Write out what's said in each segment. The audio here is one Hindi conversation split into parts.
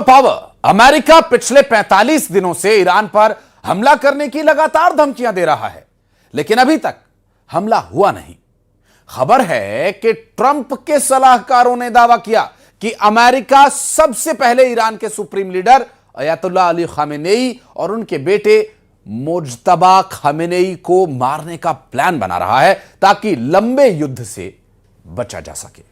पावर। अमेरिका पिछले 45 दिनों से ईरान पर हमला करने की लगातार धमकियां दे रहा है, लेकिन अभी तक हमला हुआ नहीं। खबर है कि ट्रंप के सलाहकारों ने दावा किया कि अमेरिका सबसे पहले ईरान के supreme leader Ayatollah Ali Khamenei और उनके बेटे मुज्तबा खामेनेई को मारने का प्लान बना रहा है ताकि लंबे युद्ध से बचा जा सके।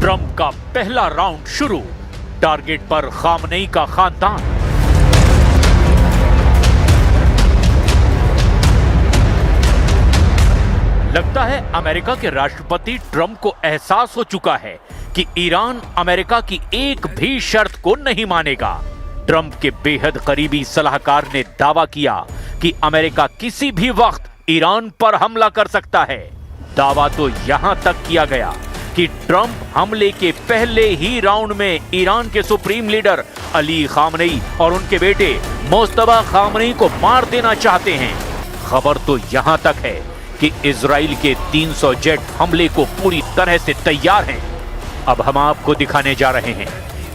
ट्रंप का पहला राउंड शुरू, टारगेट पर खामनेई का खानदान। लगता है अमेरिका के राष्ट्रपति ट्रंप को एहसास हो चुका है कि ईरान अमेरिका की एक भी शर्त को नहीं मानेगा। ट्रंप के बेहद करीबी सलाहकार ने दावा किया कि अमेरिका किसी भी वक्त ईरान पर हमला कर सकता है। दावा तो यहां तक किया गया कि ट्रंप हमले के पहले ही राउंड में ईरान के सुप्रीम लीडर अली खामनेई और उनके बेटे मुज्तबा खामनेई को मार देना चाहते हैं। खबर तो यहां तक है कि इजराइल के 300 जेट हमले को पूरी तरह से तैयार हैं। अब हम आपको दिखाने जा रहे हैं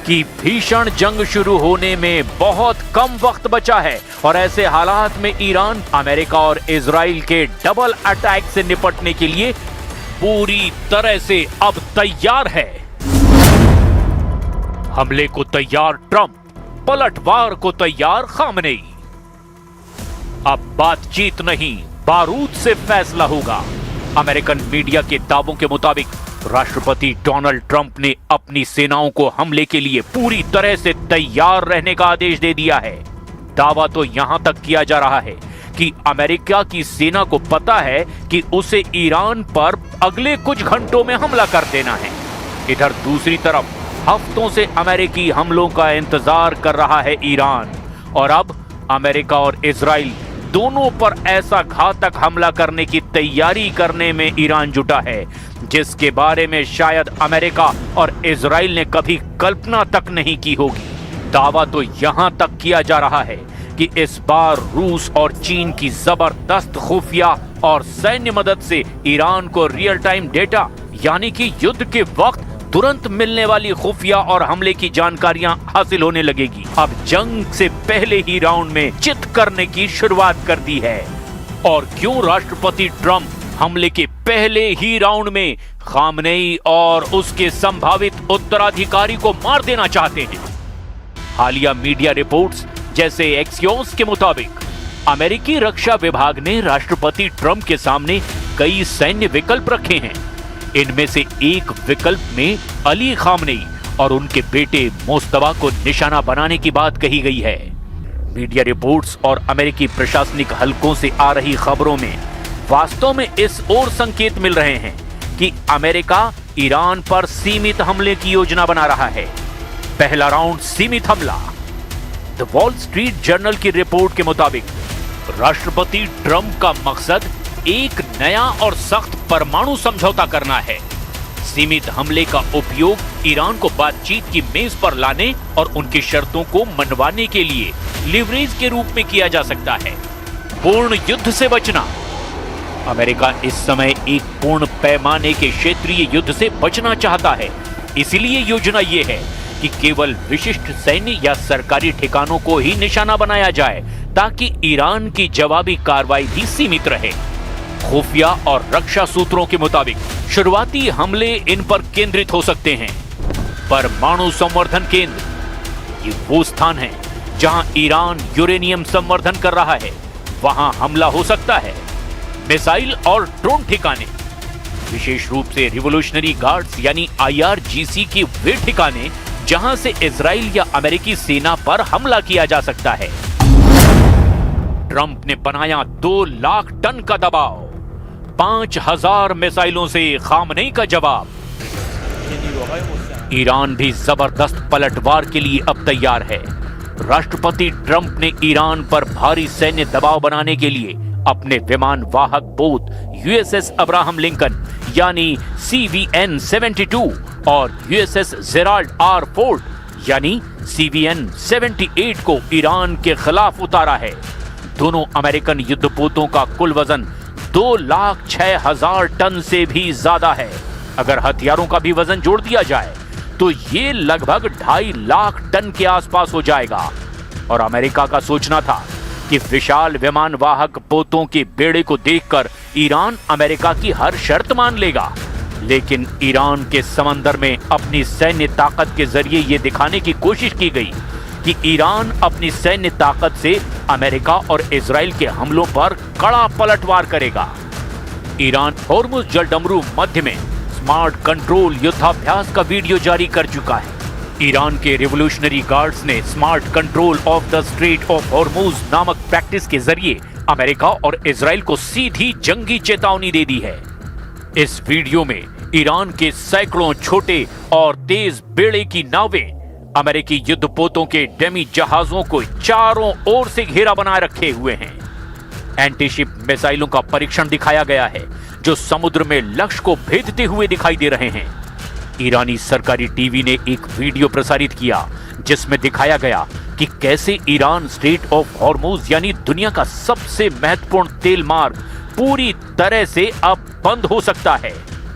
कि भीषण जंग शुरू होने में बहुत कम वक्त बचा है और ऐसे हालात में ईरान अमेरिका और इजराइल के डबल अटैक से निपटने के लिए पूरी तरह से अब तैयार है। हमले को तैयार ट्रंप, पलटवार को तैयार खामनेई। अब बातचीत नहीं, बारूद से फैसला होगा। अमेरिकन मीडिया के दावों के मुताबिक राष्ट्रपति डोनाल्ड ट्रंप ने अपनी सेनाओं को हमले के लिए पूरी तरह से तैयार रहने का आदेश दे दिया है। दावा तो यहां तक किया जा रहा है कि अमेरिका की सेना को पता है कि उसे ईरान पर अगले कुछ घंटों में हमला कर देना है। इधर दूसरी तरफ हफ्तों से अमेरिकी हमलों का इंतजार कर रहा है ईरान, और अब अमेरिका और इजराइल दोनों पर ऐसा घातक हमला करने की तैयारी करने में ईरान जुटा है जिसके बारे में शायद अमेरिका और इजराइल ने कभी कल्पना तक नहीं की होगी। दावा तो यहां तक किया जा रहा है कि इस बार रूस और चीन की जबरदस्त खुफिया और सैन्य मदद से ईरान को रियल टाइम डेटा यानी कि युद्ध के वक्त तुरंत मिलने वाली खुफिया और हमले की जानकारियां हासिल होने लगेगी। अब जंग से पहले ही राउंड में चित करने की शुरुआत कर दी है। और क्यों राष्ट्रपति ट्रंप हमले के पहले ही राउंड में खामनेई और उसके संभावित उत्तराधिकारी को मार देना चाहते हैं? हालिया मीडिया रिपोर्ट्स जैसे एक्सियोस के मुताबिक अमेरिकी रक्षा विभाग ने राष्ट्रपति ट्रंप के सामने कई सैन्य विकल्प रखे हैं। इनमें से एक विकल्प में अली खामनेई और उनके बेटे मुज्तबा को निशाना बनाने की बात कही गई है। मीडिया रिपोर्ट्स और अमेरिकी प्रशासनिक हलकों से आ रही खबरों में वास्तव में इस ओर संकेत मिल रहे हैं कि अमेरिका ईरान पर सीमित हमले की योजना बना रहा है। पहला राउंड सीमित हमला। द वॉल स्ट्रीट जर्नल की रिपोर्ट के मुताबिक राष्ट्रपति ट्रंप का मकसद एक नया और सख्त परमाणु समझौता करना है। सीमित हमले का उपयोग ईरान को बातचीत की मेज पर लाने और उनकी शर्तों को मनवाने के लिए लिवरेज के रूप में किया जा सकता है। पूर्ण युद्ध से बचना। अमेरिका इस समय एक पूर्ण पैमाने के क्षेत्रीय युद्ध से बचना चाहता है। इसलिए योजना यह है कि केवल विशिष्ट सैन्य या सरकारी ठिकानों को ही निशाना बनाया जाए ताकि ईरान की जवाबी कार्रवाई भी सीमित रहे। खुफिया और रक्षा सूत्रों के मुताबिक शुरुआती हमले इन पर केंद्रित हो सकते हैं। परमाणु संवर्धन केंद्र, ये वो स्थान है जहां ईरान यूरेनियम संवर्धन कर रहा है, वहां हमला हो सकता है। मिसाइल और ड्रोन ठिकाने, विशेष रूप से रिवोल्यूशनरी गार्ड्स यानी IRGC के वे ठिकाने जहां से इजराइल या अमेरिकी सेना पर हमला किया जा सकता है। ट्रंप ने बनाया 2 लाख टन का दबाव, 5000 मिसाइलों से खामनेई का जवाब। ईरान भी जबरदस्त पलटवार के लिए अब तैयार है। राष्ट्रपति ट्रंप ने ईरान पर भारी सैन्य दबाव बनाने के लिए अपने विमान वाहक पोत यूएसएस अब्राहम लिंकन यानी CVN-72 और यूएसएस जेराल्ड R. फोर्ड यानी CVN-78 को ईरान के खिलाफ उतारा है। दोनों अमेरिकन युद्धपोतों का कुल वजन 2,06,000 टन से भी ज्यादा है। अगर हथियारों का भी वजन जोड़ दिया जाए तो ये लगभग 2.5 लाख टन के आसपास हो जाएगा। और अमेरिका का सोचना था कि विशाल विमान वाहक पोतों के बेड़े को देखकर ईरान अमेरिका की हर शर्त मान लेगा, लेकिन ईरान के समंदर में अपनी सैन्य ताकत के जरिए यह दिखाने की कोशिश की गई कि ईरान अपनी सैन्य ताकत से अमेरिका और इजराइल के हमलों पर कड़ा पलटवार करेगा। ईरान होर्मुज जलडमरू मध्य में स्मार्ट कंट्रोल युद्धाभ्यास का वीडियो जारी कर चुका है। ईरान के रिवोल्यूशनरी गार्ड्स ने smart control of the straight of Hormuz नामक प्रैक्टिस के जरिए अमेरिका और इजराइल को सीधी जंगी चेतावनी दे दी है। इस वीडियो में ईरान के सैकड़ों छोटे और तेज बेड़े की नावें अमेरिकी युद्धपोतों के डेमी जहाजों को चारों ओर से घेरा बनाए रखे हुए हैं। एंटीशिप मिसाइलों का परीक्षण दिखाया गया है जो समुद्र में लक्ष्य को भेदते हुए दिखाई दे रहे हैं। ईरानी सरकारी टीवी ने एक वीडियो प्रसारित किया जिसमें दिखाया गया कि कैसे ईरान स्ट्रेट ऑफ हॉर्मुज यानी दुनिया का सबसे महत्वपूर्ण तेल मार्ग पूरी तरह से अब बंद हो सकता है।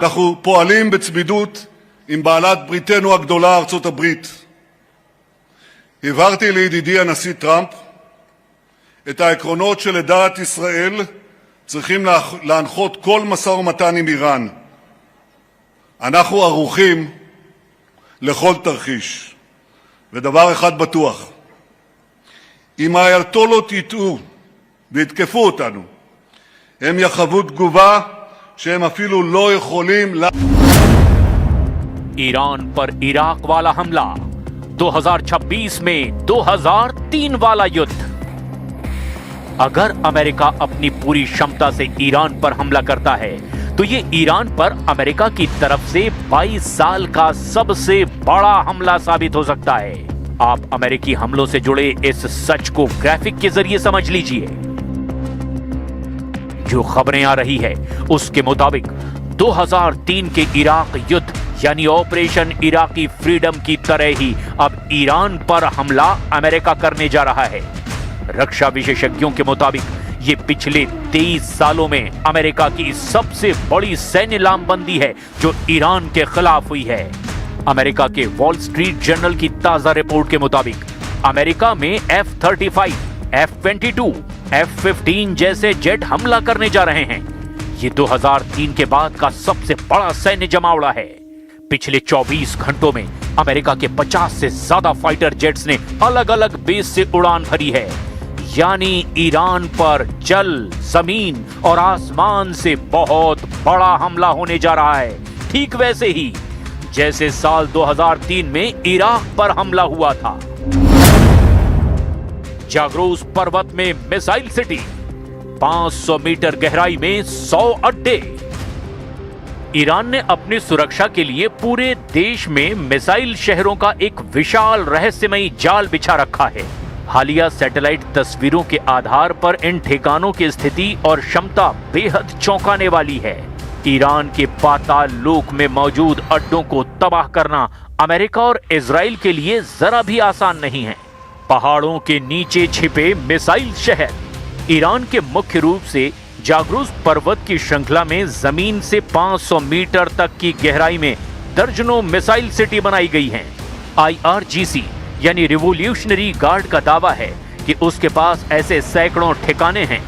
אנחנו פועלים בצמידות עם בעלת בריתנו הגדולה ארצות הברית. הבהרתי לידידי הנשיא טראמפ את העקרונות שלדעת ישראל צריכים להנחות כל משא ומתן עם איראן. אנחנו ערוכים לכל תרחיש. ודבר אחד בטוח, אם האייתולות יטעו ויתקפו אותנו, הם יחוו תגובה שהם אפילו לא יכולים ईरान पर इराक वाला हमला, 2026 में 2003 वाला युद्ध। अगर अमेरिका अपनी पूरी क्षमता से ईरान पर हमला करता है तो ये ईरान पर अमेरिका की तरफ से 22 साल का सबसे बड़ा हमला साबित हो सकता है। आप अमेरिकी हमलों से जुड़े इस सच को ग्राफिक के जरिए समझ लीजिए। जो खबरें आ रही है उसके मुताबिक 2003 के इराक युद्ध यानी ऑपरेशन इराकी फ्रीडम की तरह ही अब ईरान पर हमला अमेरिका करने जा रहा है। रक्षा विशेषज्ञों के मुताबिक ये पिछले 23 सालों में अमेरिका की सबसे बड़ी सैन्य लामबंदी है जो ईरान के खिलाफ हुई है। अमेरिका के वॉल स्ट्रीट जर्नल की ताजा रिपोर्ट के मुताबिक अमेरिका में F-35, F-22, F-15 जैसे जेट हमला करने जा रहे हैं। ये 2003 के बाद का सबसे बड़ा सैन्य जमावड़ा है। पिछले 24 घंटों में अमेरिका के 50 से ज्यादा फाइटर जेट्स ने अलग अलग बेस से उड़ान भरी है। यानी ईरान पर जल, जमीन और आसमान से बहुत बड़ा हमला होने जा रहा है, ठीक वैसे ही जैसे साल 2003 में इराक पर हमला हुआ था। जाग्रोस पर्वत में मिसाइल सिटी, 500 मीटर गहराई में 100 अड्डे। ईरान ने अपनी सुरक्षा के लिए पूरे देश में मिसाइल शहरों का एक विशाल रहस्यमयी जाल बिछा रखा है। हालिया सैटेलाइट तस्वीरों के आधार पर इन ठिकानों की स्थिति और क्षमता बेहद चौंकाने वाली है। ईरान के पाताल लोक में मौजूद अड्डों को तबाह करना अमेरिका और इजराइल के लिए जरा भी आसान नहीं है। पहाड़ों के नीचे छिपे मिसाइल शहर। ईरान के मुख्य रूप से जाग्रोस पर्वत की श्रृंखला में जमीन से 500 मीटर तक की गहराई में दर्जनों मिसाइल सिटी बनाई गई हैं। IRGC यानी रिवोल्यूशनरी गार्ड का दावा है कि उसके पास ऐसे सैकड़ों ठिकाने हैं।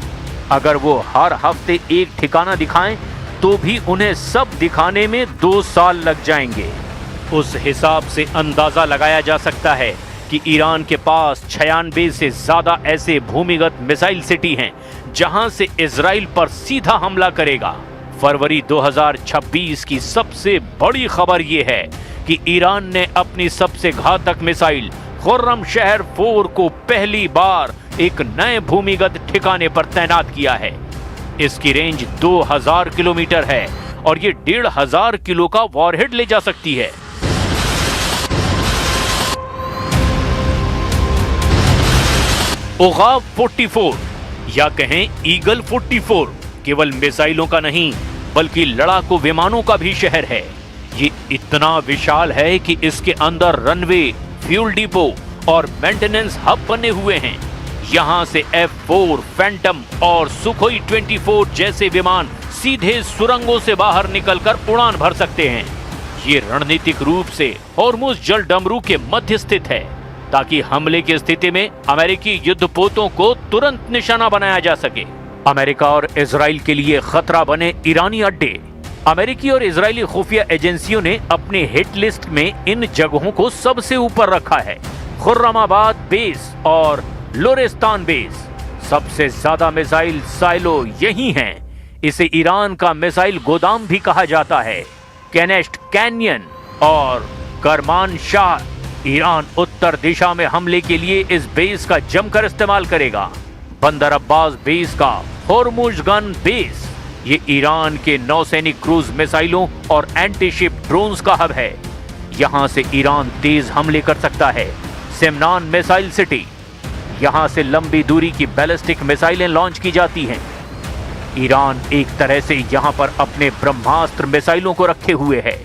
अगर वो हर हफ्ते एक ठिकाना दिखाएं तो भी उन्हें सब दिखाने में 2 साल लग जाएंगे। उस हिसाब से अंदाजा लगाया जा सकता है कि ईरान के पास 96 से ज्यादा ऐसे भूमिगत मिसाइल सिटी हैं जहां से इजराइल पर सीधा हमला करेगा। फरवरी 2026 की सबसे बड़ी खबर यह है कि ईरान ने अपनी सबसे घातक मिसाइल खुर्रम शहर 4 को पहली बार एक नए भूमिगत ठिकाने पर तैनात किया है। इसकी रेंज 2000 किलोमीटर है और ये 1500 किलो का वॉरहेड ले जा सकती है। उगाव 44 या कहें ईगल 44 केवल मिसाइलों का नहीं बल्कि लड़ाकू विमानों का भी शहर है। ये इतना विशाल है कि इसके अंदर रनवे, फ्यूल डिपो और मेंटेनेंस हब बने हुए हैं। यहां से F4, फैंटम और सुखोई 24 जैसे विमान सीधे सुरंगों से बाहर निकलकर उड़ान भर सकते हैं। ये रणनीतिक रूप से होर्मुज जल डमरू के मध्य स्थित है ताकि हमले की स्थिति में अमेरिकी युद्धपोतों को तुरंत निशाना बनाया जा सके। अमेरिका और इजराइल के लिए खतरा बने ईरानी अड्डे। अमेरिकी और इजरायली खुफिया एजेंसियों ने अपने हिट लिस्ट में इन जगहों को सबसे ऊपर रखा है। खुर्रमाबाद बेस और लोरेस्तान बेस। सबसे ज्यादा मिसाइल साइलो यही हैं। इसे ईरान का मिसाइल गोदाम भी कहा जाता है। केनेस्ट कैनियन और करमान शाह। ईरान उत्तर दिशा में हमले के लिए इस बेस का जमकर इस्तेमाल करेगा। बंदर अब्बास बेस का होर्मुज गन बेस। ये ईरान के नौसैनिक क्रूज मिसाइलों और एंटी शिप ड्रोन्स का हब है। यहां से ईरान तेज हमले कर सकता है। सिमनान मिसाइल सिटी। यहां से लंबी दूरी की बैलिस्टिक मिसाइलें लॉन्च की जाती हैं। ईरान एक तरह से यहां पर अपने ब्रह्मास्त्र मिसाइलों को रखे हुए है।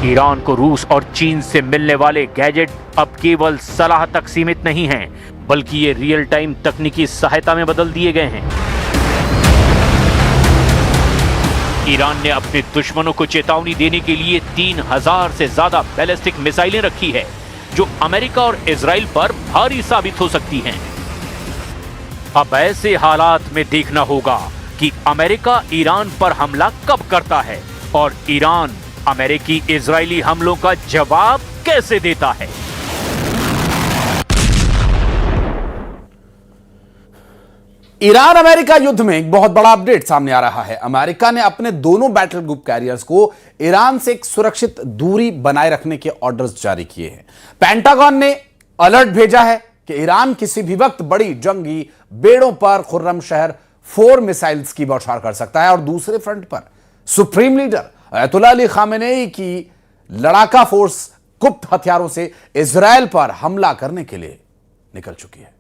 ईरान को रूस और चीन से मिलने वाले गैजेट अब केवल सलाह तक सीमित नहीं हैं, बल्कि ये रियल टाइम तकनीकी सहायता में बदल दिए गए हैं। ईरान ने अपने दुश्मनों को चेतावनी देने के लिए 3000 से ज्यादा बैलिस्टिक मिसाइलें रखी है, जो अमेरिका और इजराइल पर भारी साबित हो सकती हैं। अब ऐसे हालात में देखना होगा कि अमेरिका ईरान पर हमला कब करता है और ईरान अमेरिकी इजरायली हमलों का जवाब कैसे देता है। ईरान अमेरिका युद्ध में एक बहुत बड़ा अपडेट सामने आ रहा है। अमेरिका ने अपने दोनों बैटल ग्रुप कैरियर्स को ईरान से एक सुरक्षित दूरी बनाए रखने के ऑर्डर्स जारी किए हैं। पेंटागन ने अलर्ट भेजा है कि ईरान किसी भी वक्त बड़ी जंगी बेड़ों पर खुर्रम शहर 4 मिसाइल्स की बौछार कर सकता है। और दूसरे फ्रंट पर supreme leader Ayatollah Ali Khamenei की लड़ाका फोर्स गुप्त हथियारों से इजराइल पर हमला करने के लिए निकल चुकी है।